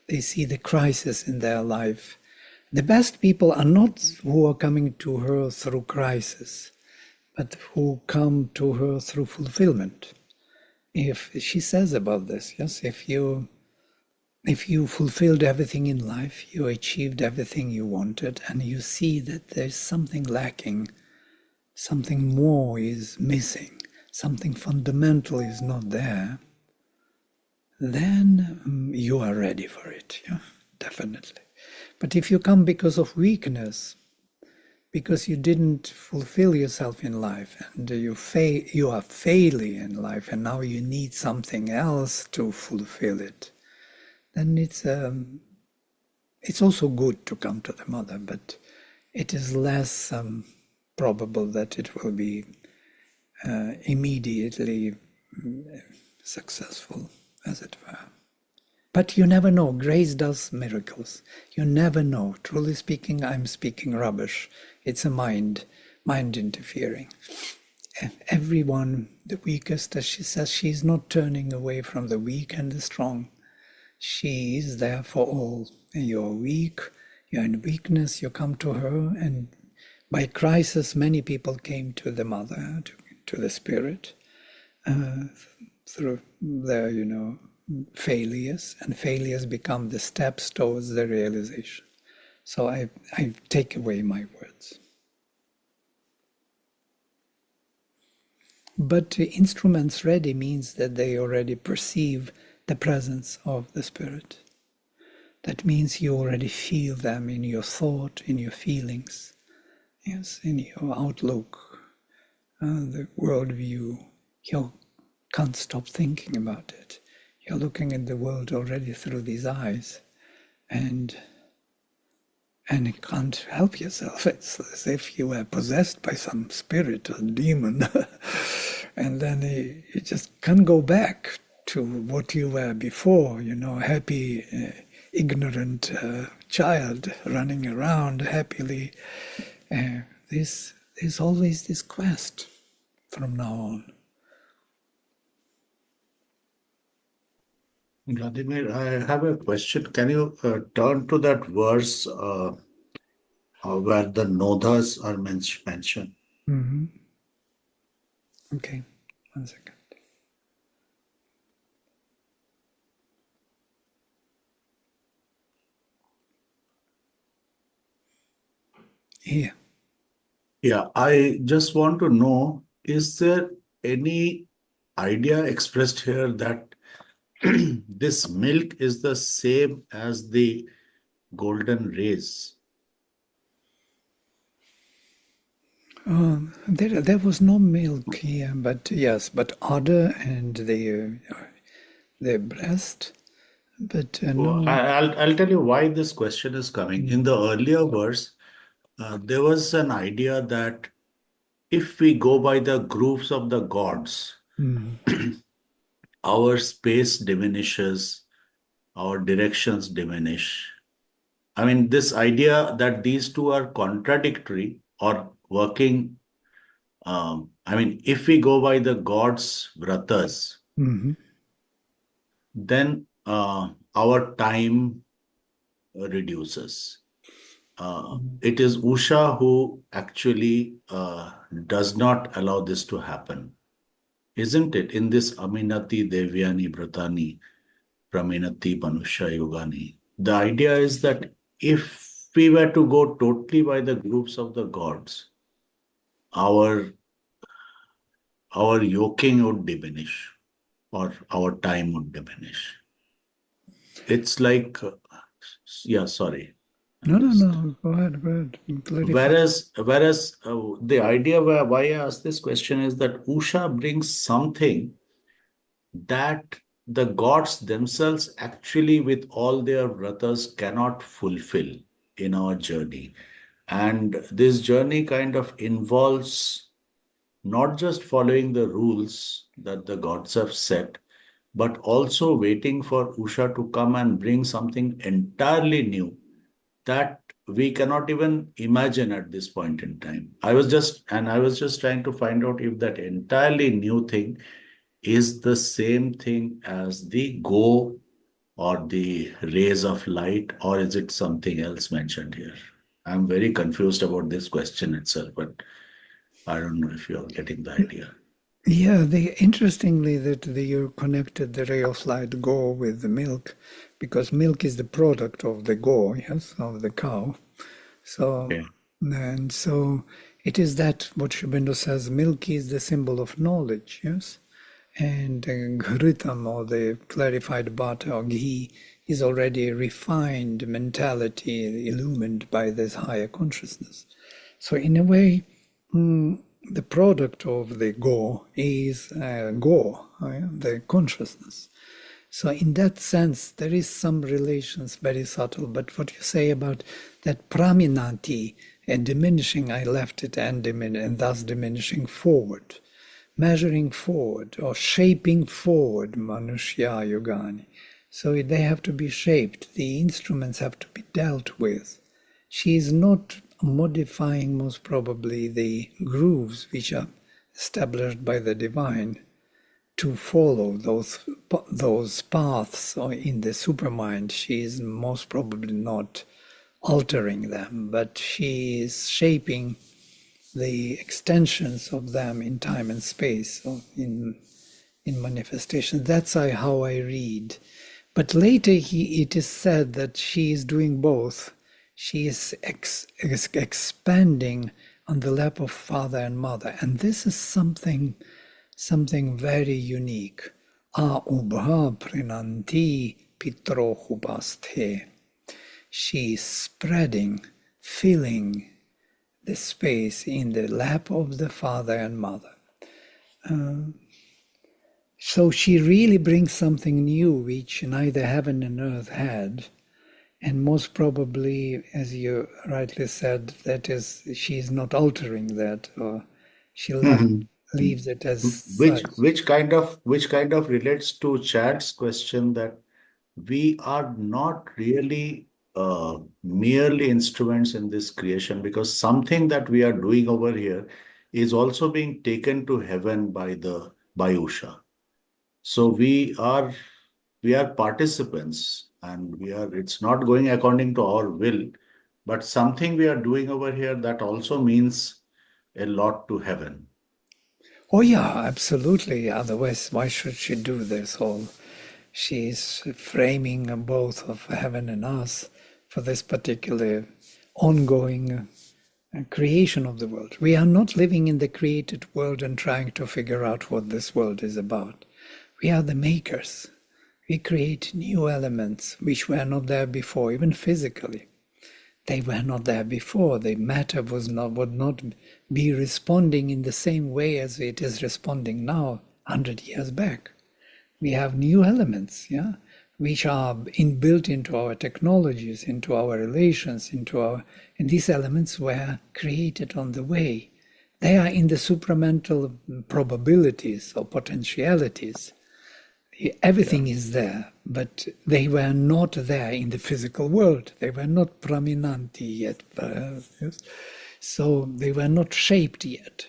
They see the crisis in their life. The best people are not who are coming to her through crisis, but who come to her through fulfillment. If she says about this, yes, if you fulfilled everything in life, you achieved everything you wanted, and you see that there's something lacking, something more is missing, something fundamental is not there, then you are ready for it, yeah, definitely. But if you come because of weakness, because you didn't fulfill yourself in life, and you are failing in life, and now you need something else to fulfill it, then it's also good to come to the Mother, but it is less probable that it will be immediately successful, as it were. But you never know. Grace does miracles. You never know. Truly speaking, I'm speaking rubbish. It's a mind interfering. Everyone, the weakest, as she says, she's not turning away from the weak and the strong. She is there for all. You're weak, You're in weakness, you come to her, and by crisis, many people came to the mother, to the spirit, through their, failures, and failures become the steps towards the realization. So I take away my words. But instruments ready means that they already perceive the presence of the spirit. That means you already feel them in your thought, in your feelings, yes, in your outlook, the worldview. You can't stop thinking about it. You're looking at the world already through these eyes, and you can't help yourself. It's as if you were possessed by some spirit or demon, and then you just can't go back to what you were before, happy, ignorant child running around happily. There's always this quest from now on. Vladimir, I have a question. Can you turn to that verse where the nodas are mentioned? Mm-hmm. Okay, 1 second. Here. Yeah, I just want to know, is there any idea expressed here that this milk is the same as the golden rays? There was no milk here, but yes, but udder and the breast, but no. I'll tell you why this question is coming. In the earlier verse, there was an idea that if we go by the grooves of the gods, our space diminishes, our directions diminish. I mean, this idea that these two are contradictory or working. If we go by the gods' vratas, then our time reduces. It is Usha who actually does not allow this to happen, isn't it? In this Aminati Devyani Bratani Praminati Panusha Yogani, the idea is that if we were to go totally by the groups of the gods, our yoking would diminish or our time would diminish. It's like, sorry. No. Go ahead. Clarify. Whereas the idea why I ask this question is that Usha brings something that the gods themselves actually with all their vratas cannot fulfill in our journey. And this journey kind of involves not just following the rules that the gods have set, but also waiting for Usha to come and bring something entirely new that we cannot even imagine at this point in time. I was just trying to find out if that entirely new thing is the same thing as the go or the rays of light, or is it something else mentioned here? I'm very confused about this question itself, but I don't know if you're getting the idea. Yeah, interestingly that you connected the ray of light go with the milk, because milk is the product of the go, yes, of the cow. So, Okay. and so it is that what Sri Aurobindo says, milk is the symbol of knowledge, yes, and ghritam, or the clarified butter or ghee, is already a refined mentality illumined by this higher consciousness. So in a way, the product of the go is the consciousness. So in that sense, there is some relations, very subtle. But what you say about that praminati, and diminishing, I left it and thus diminishing forward, measuring forward or shaping forward, manushya yogani. So they have to be shaped. The instruments have to be dealt with. She is not modifying most probably the grooves which are established by the divine to follow those paths, or in the supermind she is most probably not altering them, but she is shaping the extensions of them in time and space, or in manifestation. That's how I read. But later it is said that she is doing both. She is expanding on the lap of father and mother. And this is something very unique. A ubha prinanti pitro hubasthe. She is spreading, filling the space in the lap of the father and mother. So she really brings something new, which neither heaven and earth had. And most probably, as you rightly said, that is, she is not altering that, or she leaves it as such. Which kind of relates to Chad's question that we are not really merely instruments in this creation, because something that we are doing over here is also being taken to heaven by Usha. So we are participants, and it's not going according to our will, but something we are doing over here that also means a lot to heaven. Oh yeah, absolutely. Otherwise, why should she do this whole? She's framing both of heaven and us for this particular ongoing creation of the world. We are not living in the created world and trying to figure out what this world is about. We are the makers. We create new elements which were not there before, even physically. They were not there before. The matter would not be responding in the same way as it is responding now, 100 years back. We have new elements, which are inbuilt into our technologies, into our relations, and these elements were created on the way. They are in the supramental probabilities or potentialities. Everything is there, but they were not there in the physical world. They were not praminanti yet, so they were not shaped yet.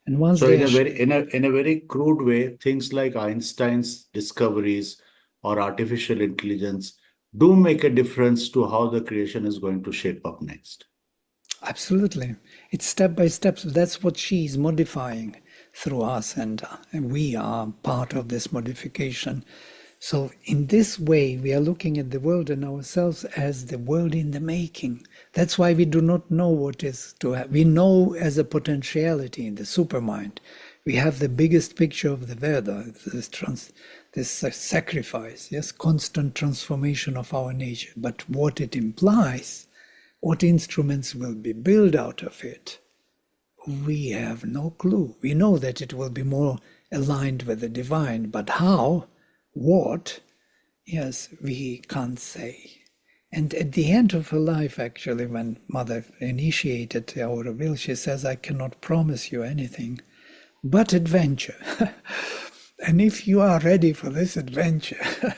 And once so in a very crude way, things like Einstein's discoveries or artificial intelligence do make a difference to how the creation is going to shape up next. Absolutely. It's step by step. So that's what she is modifying through us, and we are part of this modification. So in this way, we are looking at the world and ourselves as the world in the making. That's why we do not know what is to have. We know as a potentiality in the supermind. We have the biggest picture of the Veda, this sacrifice, yes, constant transformation of our nature. But what it implies, what instruments will be built out of it, we have no clue. We know that it will be more aligned with the divine, but how, what, yes, we can't say. And at the end of her life, actually, when Mother initiated our will, she says, I cannot promise you anything but adventure. And if you are ready for this adventure,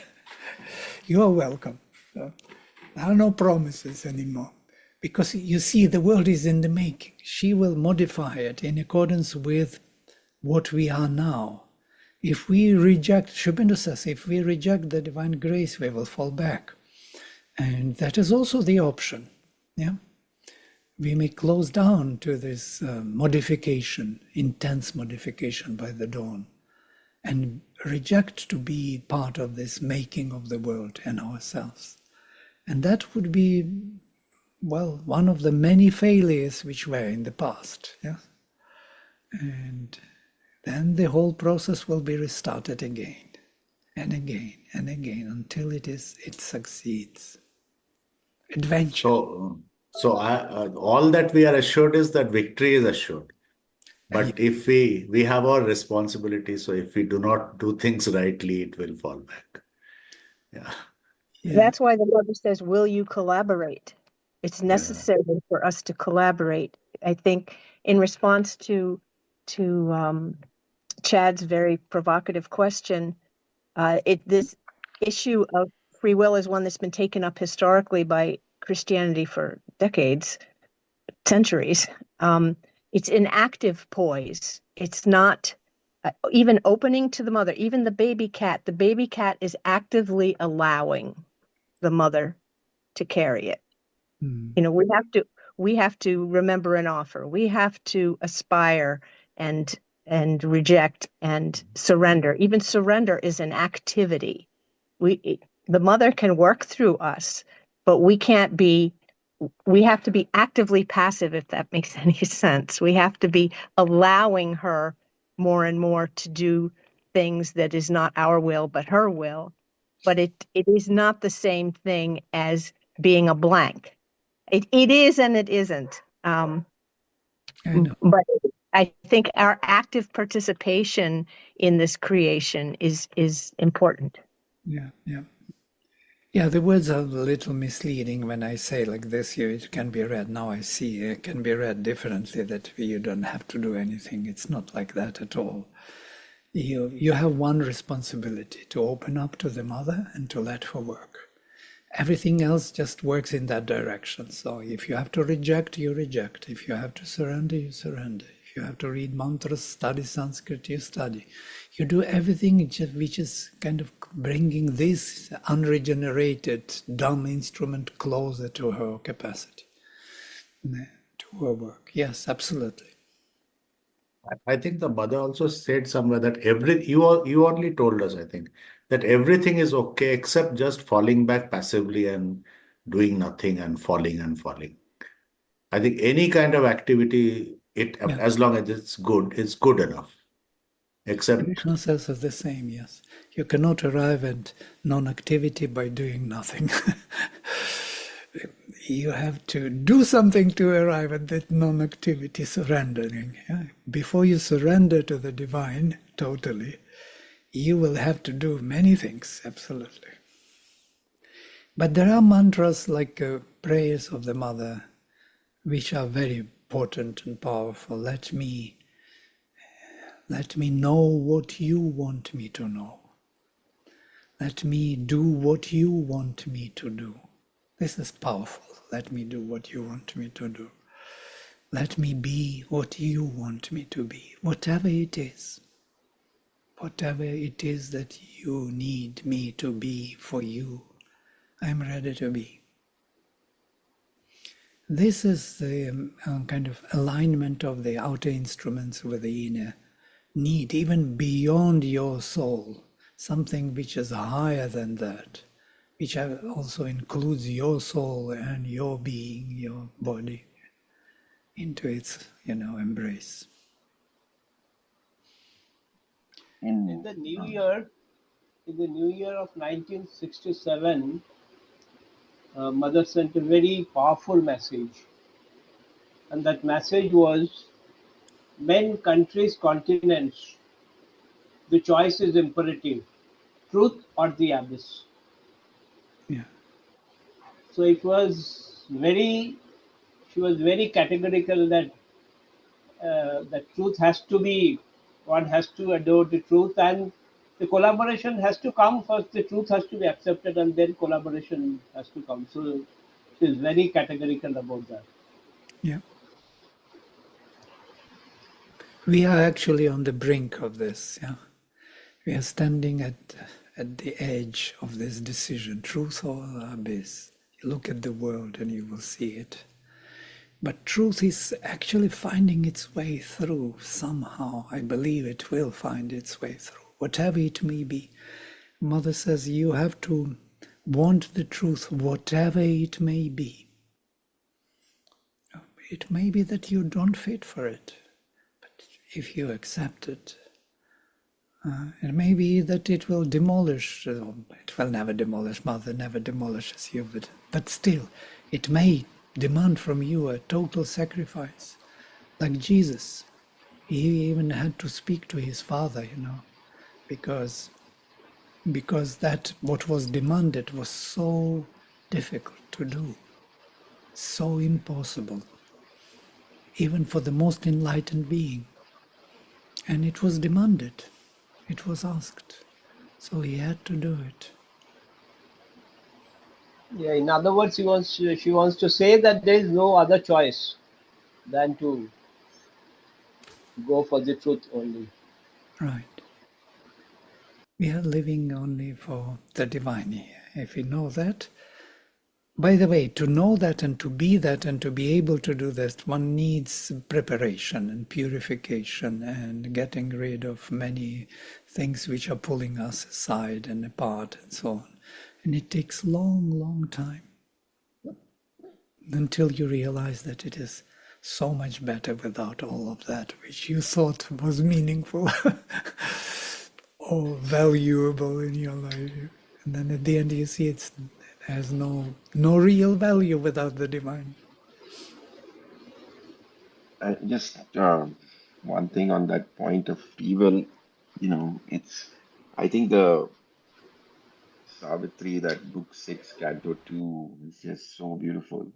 you are welcome. So, there are no promises anymore. Because you see, the world is in the making. She will modify it in accordance with what we are now. If we reject, Sri Aurobindo says, if we reject the divine grace, we will fall back. And that is also the option. Yeah, we may close down to this modification, intense modification by the dawn, and reject to be part of this making of the world and ourselves. And that would be, well, one of the many failures which were in the past. Yeah? And then the whole process will be restarted again and again and again until it succeeds. Adventure. So all that we are assured is that victory is assured. But if we have our responsibility, so if we do not do things rightly, it will fall back. Yeah. That's why the mother says, will you collaborate? It's necessary for us to collaborate. I think in response to Chad's very provocative question, this issue of free will is one that's been taken up historically by Christianity for decades, centuries. It's in active poise. It's not even opening to the mother. Even the baby cat is actively allowing the mother to carry it. Mm. You know, we have to remember and offer. We have to aspire and reject and surrender. Even surrender is an activity. The mother can work through us, but we have to be actively passive, if that makes any sense. We have to be allowing her more and more to do things that is not our will, but her will. But it is not the same thing as being a blank. It is and it isn't. I know. But I think our active participation in this creation is important. Yeah, yeah. Yeah, the words are a little misleading when I say like this here, it can be read. Now I see it can be read differently, that you don't have to do anything. It's not like that at all. You have one responsibility, to open up to the mother and to let her work. Everything else just works in that direction. So if you have to reject, you reject. If you have to surrender, you surrender. If you have to read mantras, study Sanskrit, you study. You do everything which is kind of bringing this unregenerated, dumb instrument closer to her capacity, to her work. Yes, absolutely. I think the mother also said somewhere that you only told us, I think, that everything is okay except just falling back passively and doing nothing and falling and falling. I think any kind of activity, Yeah. as long as it's good, is good enough. Except Krishna says the same, yes. You cannot arrive at non-activity by doing nothing. You have to do something to arrive at that non-activity, surrendering. Yeah? Before you surrender to the divine totally, you will have to do many things, absolutely. But there are mantras like prayers of the mother, which are very important and powerful. Let me know what you want me to know. Let me do what you want me to do. This is powerful. Let me do what you want me to do. Let me be what you want me to be. Whatever it is that you need me to be for you, I'm ready to be. This is the kind of alignment of the outer instruments with the inner need, even beyond your soul, something which is higher than that, which also includes your soul and your being, your body, into its, embrace. In the new year, of 1967, Mother sent a very powerful message, and that message was: men, countries, continents, the choice is imperative, truth or the abyss. Yeah. So she was very categorical that truth has to be, one has to adore the truth, and the collaboration has to come first. The truth has to be accepted, and then collaboration has to come. So she is very categorical about that. Yeah. We are actually on the brink of this. Yeah. We are standing at the edge of this decision, truth or abyss. You look at the world and you will see it. But truth is actually finding its way through somehow. I believe it will find its way through, whatever it may be. Mother says you have to want the truth, whatever it may be. It may be that you don't fit for it, but if you accept it, it may be that it will demolish, it will never demolish, Mother never demolishes you, but still, it may demand from you a total sacrifice. Like Jesus, he even had to speak to his Father, because that what was demanded was so difficult to do, so impossible, even for the most enlightened being. And it was demanded, it was asked, so he had to do it. Yeah, in other words, she wants to say that there is no other choice than to go for the truth only. Right. We are living only for the divine here. If we know that, By the way, to know that and to be that and to be able to do this, one needs preparation and purification and getting rid of many things which are pulling us aside and apart and so on. And it takes long, long time until you realize that it is so much better without all of that which you thought was meaningful or valuable in your life. And then at the end you see it has no real value without the divine. Just one thing on that point of free will, I think the Savitri, that book 6, Canto 2, is just so beautiful.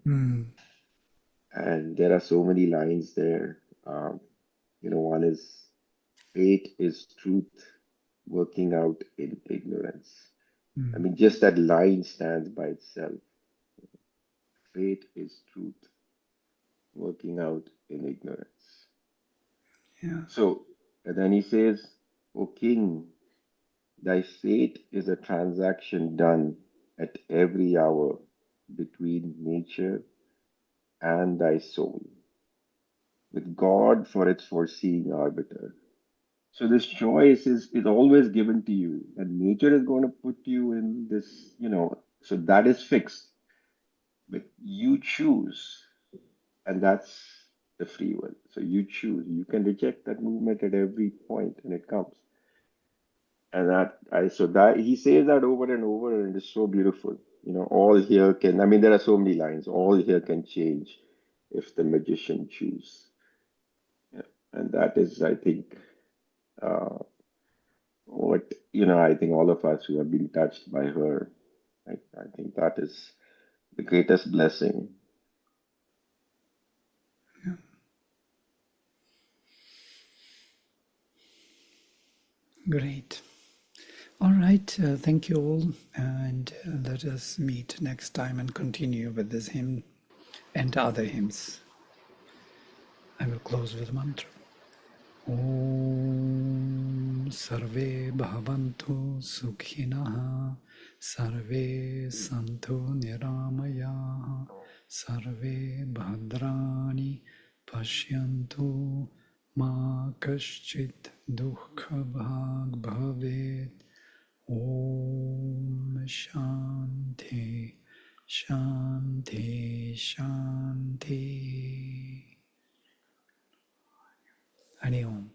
And there are so many lines there. One is, fate is truth working out in ignorance. I mean, just that line stands by itself. Fate is truth working out in ignorance. Yeah. So, and then he says, O king, thy fate is a transaction done at every hour between nature and thy soul, with God for its foreseeing arbiter. So this choice is always given to you, and nature is going to put you in this, so that is fixed. But you choose, and that's the free will. So you choose. You can reject that movement at every point, and it comes. And that he says that over and over, and it's so beautiful. All here can. I mean, there are so many lines. All here can change if the magician choose. Yeah. And that is, I think, uh, what I think all of us who have been touched by her. I think that is the greatest blessing. Great. All right. Thank you all. And let us meet next time and continue with this hymn and other hymns. I will close with mantra. Om Sarve Bhavantu Sukhinah Sarve Santu Niramaya Sarve Bhadrani Pashyantu Ma Kaschit Dukha Bhag Bhavet. Om Shanti Shanti Shanti. Hari Om.